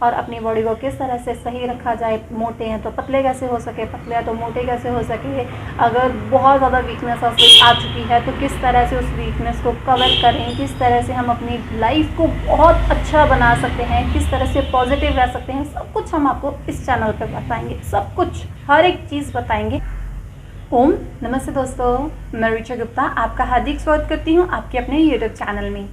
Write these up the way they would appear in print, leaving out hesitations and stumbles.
और अपनी बॉडी को किस तरह से सही रखा जाए। मोटे हैं तो पतले कैसे हो सके, पतले हैं तो मोटे कैसे हो सके। अगर बहुत ज़्यादा वीकनेस आ चुकी है तो किस तरह से उस वीकनेस को कवर करें, किस तरह से हम अपनी लाइफ को बहुत अच्छा बना सकते हैं, किस तरह से पॉजिटिव रह सकते हैं, सब कुछ हम आपको इस चैनल पर बताएंगे। सब कुछ, हर एक चीज़ बताएंगे। ओम नमस्ते दोस्तों, मैं ऋचा गुप्ता आपका हार्दिक स्वागत करती हूँ आपके अपने यूट्यूब चैनल में।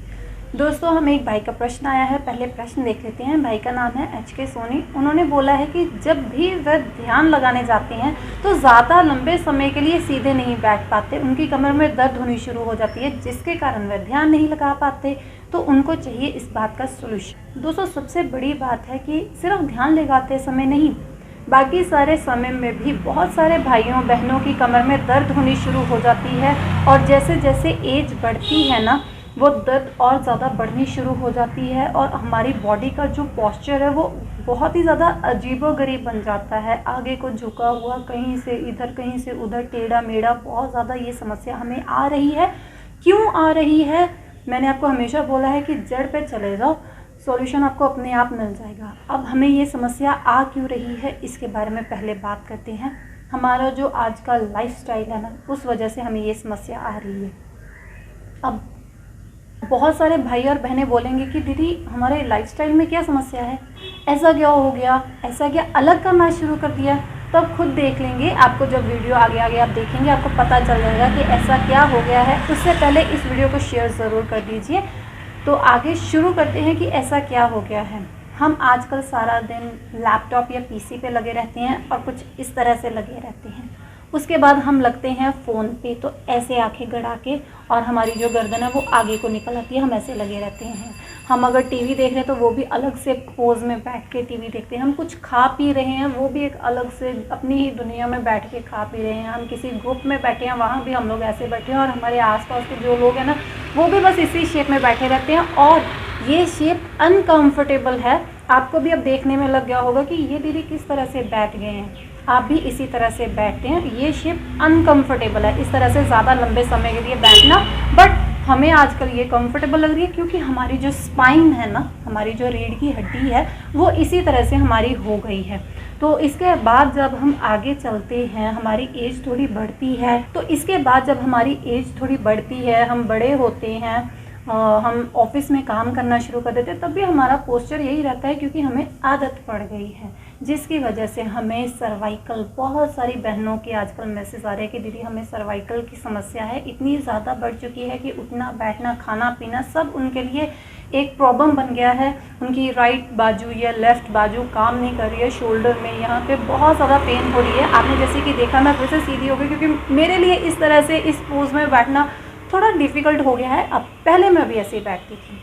दोस्तों, हमें एक भाई का प्रश्न आया है, पहले प्रश्न देख लेते हैं। भाई का नाम है HK सोनी। उन्होंने बोला है कि जब भी वह ध्यान लगाने जाते हैं तो ज़्यादा लंबे समय के लिए सीधे नहीं बैठ पाते, उनकी कमर में दर्द होनी शुरू हो जाती है, जिसके कारण वह ध्यान नहीं लगा पाते। तो उनको चाहिए इस बात का सोल्यूशन। दोस्तों, सबसे बड़ी बात है कि सिर्फ ध्यान लगाते समय नहीं, बाकी सारे समय में भी बहुत सारे भाइयों बहनों की कमर में दर्द होनी शुरू हो जाती है, और जैसे जैसे एज बढ़ती है ना, वो दर्द और ज़्यादा बढ़नी शुरू हो जाती है, और हमारी बॉडी का जो पोस्चर है वो बहुत ही ज़्यादा अजीबोगरीब बन जाता है। आगे को झुका हुआ, कहीं से इधर कहीं से उधर, टेढ़ा मेढ़ा, बहुत ज़्यादा ये समस्या हमें आ रही है। क्यों आ रही है? मैंने आपको हमेशा बोला है कि जड़ पे चले जाओ, सॉल्यूशन आपको अपने आप मिल जाएगा। अब हमें ये समस्या आ क्यों रही है, इसके बारे में पहले बात करते हैं। हमारा जो आज का लाइफस्टाइल है ना, उस वजह से हमें ये समस्या आ रही है। अब बहुत सारे भाई और बहनें बोलेंगे कि दीदी हमारे लाइफस्टाइल में क्या समस्या है, ऐसा क्या हो गया, ऐसा क्या अलग करना शुरू कर दिया। तो आप खुद देख लेंगे, आपको जब वीडियो आगे आगे आप देखेंगे आपको पता चल जाएगा कि ऐसा क्या हो गया है। उससे पहले इस वीडियो को शेयर ज़रूर कर दीजिए। तो आगे शुरू करते हैं कि ऐसा क्या हो गया है। हम आजकल सारा दिन लैपटॉप या पीसी पे लगे रहते हैं और कुछ इस तरह से लगे रहते हैं। उसके बाद हम लगते हैं फ़ोन पे, तो ऐसे आंखें गड़ा के, और हमारी जो गर्दन है वो आगे को निकल आती है, हम ऐसे लगे रहते हैं। हम अगर टीवी देख रहे हैं तो वो भी अलग से पोज में बैठ के टीवी देखते हैं। हम कुछ खा पी रहे हैं, वो भी एक अलग से अपनी ही दुनिया में बैठ के खा पी रहे हैं। हम किसी ग्रुप में बैठे हैं, वहाँ भी हम लोग ऐसे बैठे हैं, और हमारे आसपास के जो लोग हैं ना, वो भी बस इसी शेप में बैठे रहते हैं, और ये शेप अनकम्फर्टेबल है। आपको भी अब देखने में लग गया होगा कि ये दीदी किस तरह से बैठ गए हैं। आप भी इसी तरह से बैठते हैं, ये शेप अनकम्फर्टेबल है, इस तरह से ज़्यादा लंबे समय के लिए बैठना। बट हमें आजकल ये कंफर्टेबल लग रही है, क्योंकि हमारी जो स्पाइन है ना, हमारी जो रीढ़ की हड्डी है, वो इसी तरह से हमारी हो गई है। तो इसके बाद जब हम आगे चलते हैं, हमारी एज थोड़ी बढ़ती है, तो इसके बाद जब हमारी एज थोड़ी बढ़ती है, हम बड़े होते हैं, हम ऑफिस में काम करना शुरू कर देते हैं, तब भी हमारा पोस्चर यही रहता है, क्योंकि हमें आदत पड़ गई है, जिसकी वजह से हमें सर्वाइकल, बहुत सारी बहनों के आजकल मैसेज आ रहे हैं कि दीदी हमें सर्वाइकल की समस्या है, इतनी ज़्यादा बढ़ चुकी है कि उठना बैठना खाना पीना सब उनके लिए एक प्रॉब्लम बन गया है। उनकी राइट बाजू या लेफ़्ट बाजू काम नहीं कर रही है, शोल्डर में यहाँ पे बहुत ज़्यादा पेन हो रही है। आपने जैसे कि देखा, मैं फिर से सीधी हो गई, क्योंकि मेरे लिए इस तरह से इस पोज में बैठना थोड़ा डिफ़िकल्ट हो गया है। अब पहले मैं भी ऐसे ही बैठती थी।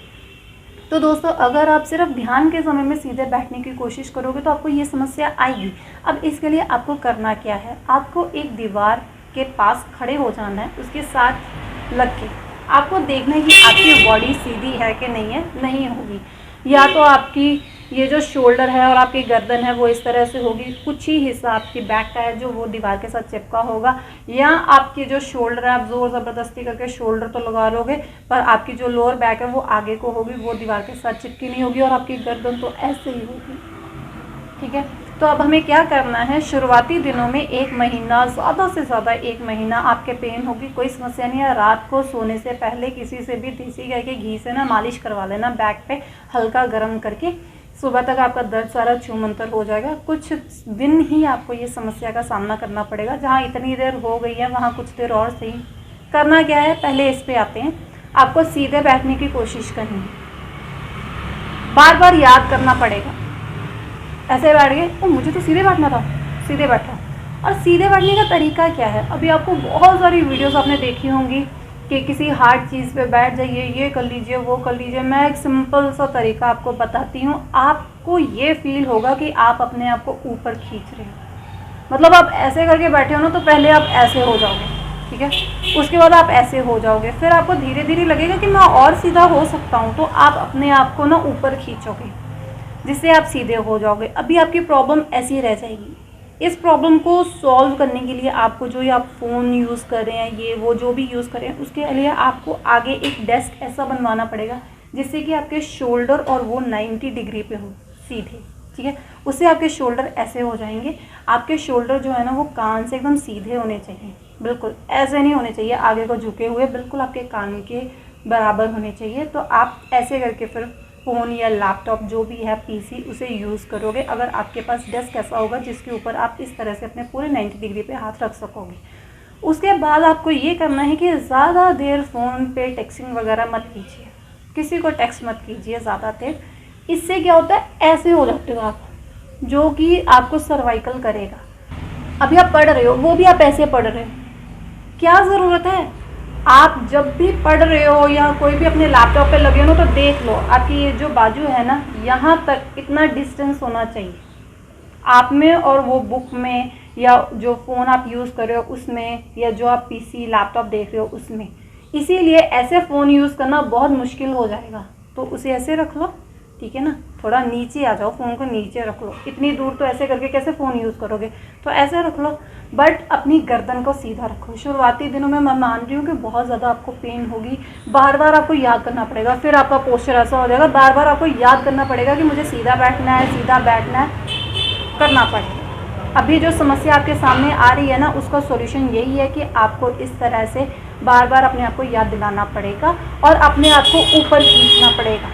तो दोस्तों, अगर आप सिर्फ ध्यान के समय में सीधे बैठने की कोशिश करोगे तो आपको ये समस्या आएगी। अब इसके लिए आपको करना क्या है, आपको एक दीवार के पास खड़े हो जाना है, उसके साथ लग के आपको देखना है कि आपकी बॉडी सीधी है कि नहीं है। नहीं होगी, या तो आपकी ये जो शोल्डर है और आपकी गर्दन है वो इस तरह से होगी, कुछ ही हिस्सा आपकी बैक का है जो वो दीवार के साथ चिपका होगा, या आपकी जो शोल्डर है आप ज़ोर ज़बरदस्ती करके शोल्डर तो लगा लोगे, पर आपकी जो लोअर बैक है वो आगे को होगी, वो दीवार के साथ चिपकी नहीं होगी, और आपकी गर्दन तो ऐसे ही होगी। ठीक है, तो अब हमें क्या करना है, शुरुआती दिनों में 1 महीना, ज़्यादा से ज़्यादा 1 महीना आपके पेन होगी, कोई समस्या नहीं है। रात को सोने से पहले किसी से भी देसी गाय के घी से ना मालिश करवा लेना बैक पे, हल्का गर्म करके। सुबह तक आपका दर्द सारा छूमंतर हो जाएगा। कुछ दिन ही आपको ये समस्या का सामना करना पड़ेगा। जहाँ इतनी देर हो गई है वहाँ कुछ देर और सही। करना क्या है, पहले इस पे आते हैं। आपको सीधे बैठने की कोशिश करनी है, बार बार याद करना पड़ेगा। ऐसे बैठ गए, ओ मुझे तो सीधे बैठना था, सीधे बैठा। और सीधे बैठने का तरीका क्या है, अभी आपको बहुत सारी वीडियोस आपने देखी होंगी कि किसी हार्ड चीज़ पे बैठ जाइए, ये कर लीजिए, वो कर लीजिए। मैं एक सिंपल सा तरीका आपको बताती हूँ, आपको ये फील होगा कि आप अपने आप को ऊपर खींच रहे हो। मतलब आप ऐसे करके बैठे हो ना, तो पहले आप ऐसे हो जाओगे, ठीक है, उसके बाद आप ऐसे हो जाओगे, फिर आपको धीरे धीरे लगेगा कि मैं और सीधा हो सकता हूँ, तो आप अपने आप को ना ऊपर खींचोगे, जिससे आप सीधे हो जाओगे। अभी आपकी प्रॉब्लम ऐसी रह जाएगी। इस प्रॉब्लम को सॉल्व करने के लिए आपको जो ये आप फ़ोन यूज़ कर रहे हैं, ये वो जो भी यूज़ कर रहे हैं, उसके लिए आपको आगे एक डेस्क ऐसा बनवाना पड़ेगा जिससे कि आपके शोल्डर और वो 90 डिग्री पे हो, सीधे, ठीक है। उससे आपके शोल्डर ऐसे हो जाएंगे। आपके शोल्डर जो है ना वो कान से एकदम सीधे होने चाहिए, बिल्कुल ऐसे नहीं होने चाहिए आगे को झुके हुए, बिल्कुल आपके कान के बराबर होने चाहिए। तो आप ऐसे करके फिर फ़ोन या लैपटॉप जो भी है पीसी उसे यूज़ करोगे। अगर आपके पास डेस्क ऐसा होगा जिसके ऊपर आप इस तरह से अपने पूरे 90 डिग्री पे हाथ रख सकोगे। उसके बाद आपको ये करना है कि ज़्यादा देर फ़ोन पे टेक्स्टिंग वगैरह मत कीजिए, किसी को टेक्स्ट मत कीजिए ज़्यादा देर। इससे क्या होता है, ऐसे हो जाते हो आप, जो कि आपको सर्वाइकल करेगा। अभी आप पढ़ रहे हो, वो भी आप ऐसे पढ़ रहे हो, क्या ज़रूरत है। आप जब भी पढ़ रहे हो या कोई भी अपने लैपटॉप पे लगे हो तो देख लो आपकी ये जो बाजू है ना, यहाँ तक इतना डिस्टेंस होना चाहिए आप में और वो बुक में, या जो फ़ोन आप यूज़ कर रहे हो उसमें, या जो आप पीसी लैपटॉप देख रहे हो उसमें। इसीलिए ऐसे फ़ोन यूज़ करना बहुत मुश्किल हो जाएगा, तो उसे ऐसे रख लो, ठीक है ना। थोड़ा नीचे आ जाओ, फ़ोन को नीचे रख लो, इतनी दूर तो ऐसे करके कैसे फ़ोन यूज़ करोगे, तो ऐसे रख लो। बट अपनी गर्दन को सीधा रखो। शुरुआती दिनों में मैं मान रही हूँ कि बहुत ज़्यादा आपको पेन होगी, बार बार आपको याद करना पड़ेगा, फिर आपका पोस्चर ऐसा हो जाएगा, बार बार आपको याद करना पड़ेगा कि मुझे सीधा बैठना है, सीधा बैठना है, करना पड़ेगा। अभी जो समस्या आपके सामने आ रही है ना, उसका सॉल्यूशन यही है कि आपको इस तरह से बार बार अपने आप को याद दिलाना पड़ेगा और अपने आप को ऊपर खींचना पड़ेगा।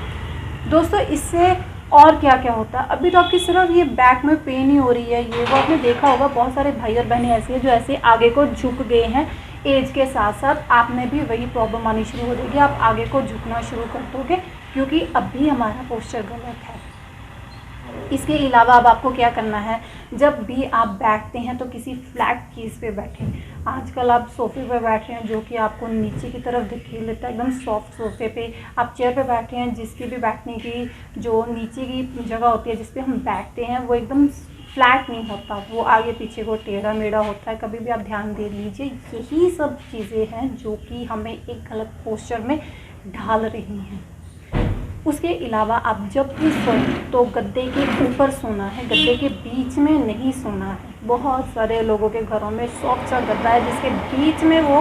दोस्तों इससे और क्या क्या होता है, अभी तो आपकी सिर्फ ये बैक में पेन ही हो रही है, ये वो आपने देखा होगा बहुत सारे भाई और बहनें ऐसे हैं जो ऐसे आगे को झुक गए हैं। एज के साथ साथ आप में भी वही प्रॉब्लम आनी शुरू हो जाएगी, आप आगे को झुकना शुरू कर दोगे क्योंकि अभी हमारा पोस्चर गलत है। इसके अलावा अब आपको क्या करना है, जब भी आप बैठते हैं तो किसी फ्लैट चीज़ पे बैठें। आजकल आप सोफ़े पे बैठ रहे हैं जो कि आपको नीचे की तरफ दिखेल लेता है, एकदम सॉफ्ट सोफ़े पे आप चेयर पे बैठे हैं जिसकी भी बैठने की जो नीचे की जगह होती है जिस पे हम बैठते हैं वो एकदम फ्लैट नहीं होता, वो आगे पीछे को टेढ़ा मेढ़ा होता है। कभी भी आप ध्यान दे लीजिए, यही सब चीज़ें हैं जो कि हमें एक गलत पोस्चर में ढाल रही हैं। उसके अलावा आप जब भी सोएं तो गद्दे के ऊपर सोना है, गद्दे के बीच में नहीं सोना है। बहुत सारे लोगों के घरों में सॉफ्ट सा गद्दा है जिसके बीच में वो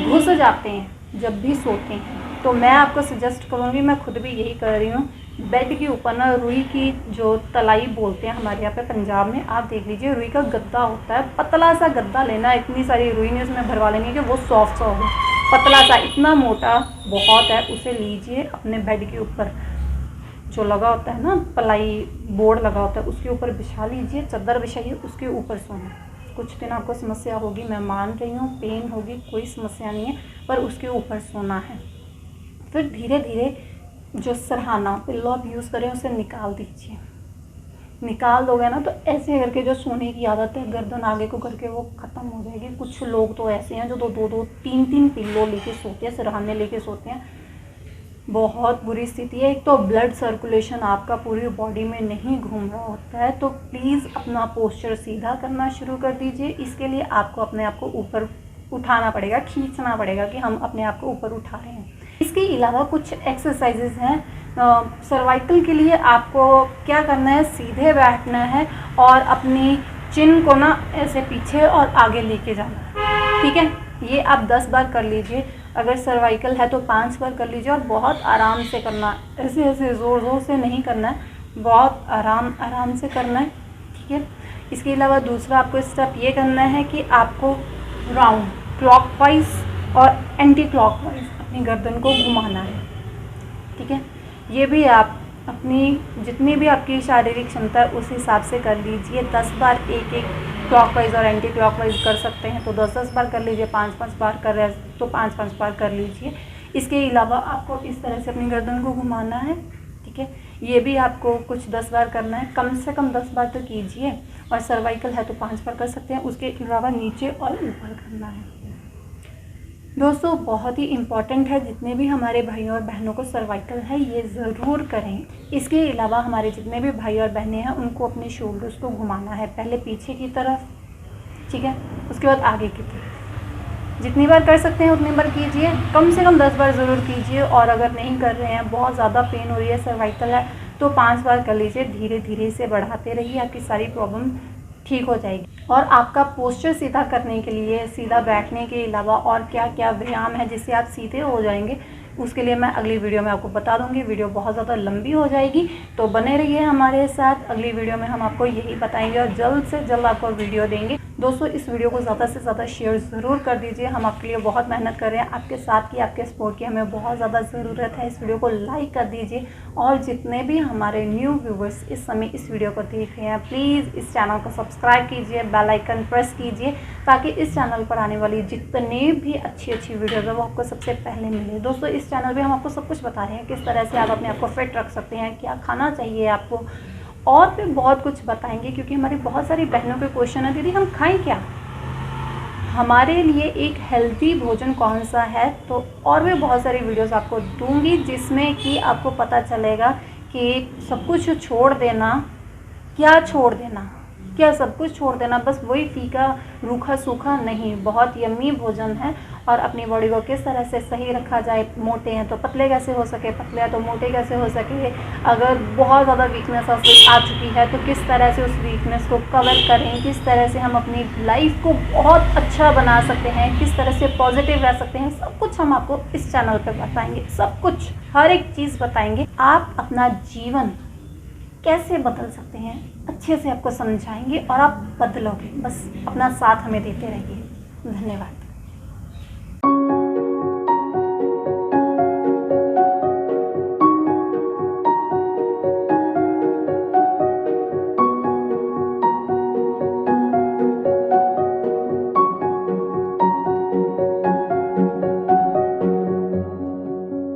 घुस जाते हैं जब भी सोते हैं। तो मैं आपको सजेस्ट करूँगी, मैं खुद भी यही कर रही हूँ, बेड के ऊपर ना रुई की जो तलाई बोलते हैं हमारे यहाँ पे पंजाब में, आप देख लीजिए रुई का गद्दा होता है, पतला सा गद्दा लेना, इतनी सारी रुई नहीं उसमें भरवा लेनी कि वो सॉफ्ट सा होगा, पतला सा, इतना मोटा बहुत है, उसे लीजिए अपने बेड के ऊपर जो लगा होता है ना पलाई बोर्ड लगा होता है उसके ऊपर बिछा लीजिए, चादर बिछाइए, उसके ऊपर सोना। कुछ दिन आपको समस्या होगी, मैं मान रही हूँ, पेन होगी, कोई समस्या नहीं है, पर उसके ऊपर सोना है। फिर धीरे धीरे जो सरहाना पिल्लो आप यूज़ करें उसे निकाल दीजिए। निकाल दोगे ना तो ऐसे करके जो सोने की आदत है गर्दन आगे को करके वो ख़त्म हो जाएगी। कुछ लोग तो ऐसे हैं जो दो तीन पिल्लो लेके सोते हैं, सरहाने लेके सोते हैं, बहुत बुरी स्थिति है। एक तो ब्लड सर्कुलेशन आपका पूरी बॉडी में नहीं घूम रहा होता है। तो प्लीज़ अपना पोस्चर सीधा करना शुरू कर दीजिए। इसके लिए आपको अपने आप को ऊपर उठाना पड़ेगा, खींचना पड़ेगा कि हम अपने आप को ऊपर उठा रहे हैं। इसके अलावा कुछ एक्सरसाइजेज हैं सर्वाइकल के लिए। आपको क्या करना है, सीधे बैठना है और अपनी चिन को ना ऐसे पीछे और आगे लेके जाना है, ठीक है। ये आप 10 बार कर लीजिए। अगर सर्वाइकल है तो 5 बार कर लीजिए और बहुत आराम से करना है, ऐसे ऐसे ज़ोर ज़ोर से नहीं करना है, बहुत आराम से करना है, ठीक है। इसके अलावा दूसरा आपको स्टेप ये करना है कि आपको राउंड क्लॉकवाइज और एंटी क्लॉकवाइज अपनी गर्दन को घुमाना है, ठीक है। ये भी आप अपनी जितनी भी आपकी शारीरिक क्षमता है उस हिसाब से कर लीजिए। 10 बार एक क्लॉकवाइज और एंटी क्लॉकवाइज कर सकते हैं तो 10-10 बार कर लीजिए, 5-5 बार कर रहे हैं तो 5-5 बार कर लीजिए। इसके अलावा आपको इस तरह से अपनी गर्दन को घुमाना है, ठीक है। ये भी आपको कुछ 10 बार करना है, कम से कम 10 बार तो कीजिए। और सर्वाइकल है तो 5 बार कर सकते हैं, उसके अलावा नीचे और ऊपर करना है। दोस्तों बहुत ही इम्पॉर्टेंट है, जितने भी हमारे भाई और बहनों को सर्वाइकल है ये ज़रूर करें। इसके अलावा हमारे जितने भी भाई और बहनें हैं उनको अपने शोल्डर्स को घुमाना है, पहले पीछे की तरफ, ठीक है, उसके बाद आगे की तरफ। जितनी बार कर सकते हैं उतनी बार कीजिए, कम से कम 10 बार ज़रूर कीजिए। और अगर नहीं कर रहे हैं, बहुत ज़्यादा पेन हो रही है, सर्वाइकल है, तो 5 बार कर लीजिए। धीरे धीरे इसे बढ़ाते रहिए, आपकी सारी प्रॉब्लम ठीक हो जाएगी। और आपका पोस्चर सीधा करने के लिए सीधा बैठने के अलावा और क्या क्या व्यायाम है जिससे आप सीधे हो जाएंगे, उसके लिए मैं अगली वीडियो में आपको बता दूंगी। वीडियो बहुत ज़्यादा लंबी हो जाएगी, तो बने रहिए हमारे साथ। अगली वीडियो में हम आपको यही बताएंगे और जल्द से जल्द आपको वीडियो देंगे। दोस्तों, इस वीडियो को ज़्यादा से ज़्यादा शेयर ज़रूर कर दीजिए। हम आपके लिए बहुत मेहनत कर रहे हैं, आपके साथ की, आपके सपोर्ट की हमें बहुत ज़्यादा ज़रूरत है। इस वीडियो को लाइक कर दीजिए और जितने भी हमारे न्यू व्यूवर्स इस समय इस वीडियो को देख रहे हैं, प्लीज़ इस चैनल को सब्सक्राइब कीजिए, बेल आइकन प्रेस कीजिए, ताकि इस चैनल पर आने वाली जितने भी अच्छी अच्छी वीडियोज़ है वो आपको सबसे पहले मिले। दोस्तों, इस चैनल पर हम आपको सब कुछ बता रहे हैं, किस तरह से आप अपने आप को फिट रख सकते हैं, क्या खाना चाहिए आपको, और भी बहुत कुछ बताएंगे। क्योंकि हमारी बहुत सारी बहनों के क्वेश्चन है, दीदी हम खाएं क्या, हमारे लिए एक हेल्दी भोजन कौन सा है। तो और भी बहुत सारी वीडियोस आपको दूंगी जिसमें कि आपको पता चलेगा कि सब कुछ छोड़ देना, क्या छोड़ देना, क्या सब कुछ छोड़ देना, बस वही फीका रूखा सूखा नहीं, बहुत यम्मी भोजन है। और अपनी बॉडी को किस तरह से सही रखा जाए, मोटे हैं तो पतले कैसे हो सके, पतले हैं तो मोटे कैसे हो सके, अगर बहुत ज़्यादा वीकनेस आ चुकी है तो किस तरह से उस वीकनेस को कवर करें, किस तरह से हम अपनी लाइफ को बहुत अच्छा बना सकते हैं, किस तरह से पॉजिटिव रह सकते हैं, सब कुछ हम आपको इस चैनल पर बताएंगे। सब कुछ, हर एक चीज़ बताएंगे। आप अपना जीवन कैसे बदल सकते हैं अच्छे से आपको समझाएंगे और आप बदलोगे। बस अपना साथ हमें देते रहिए। धन्यवाद।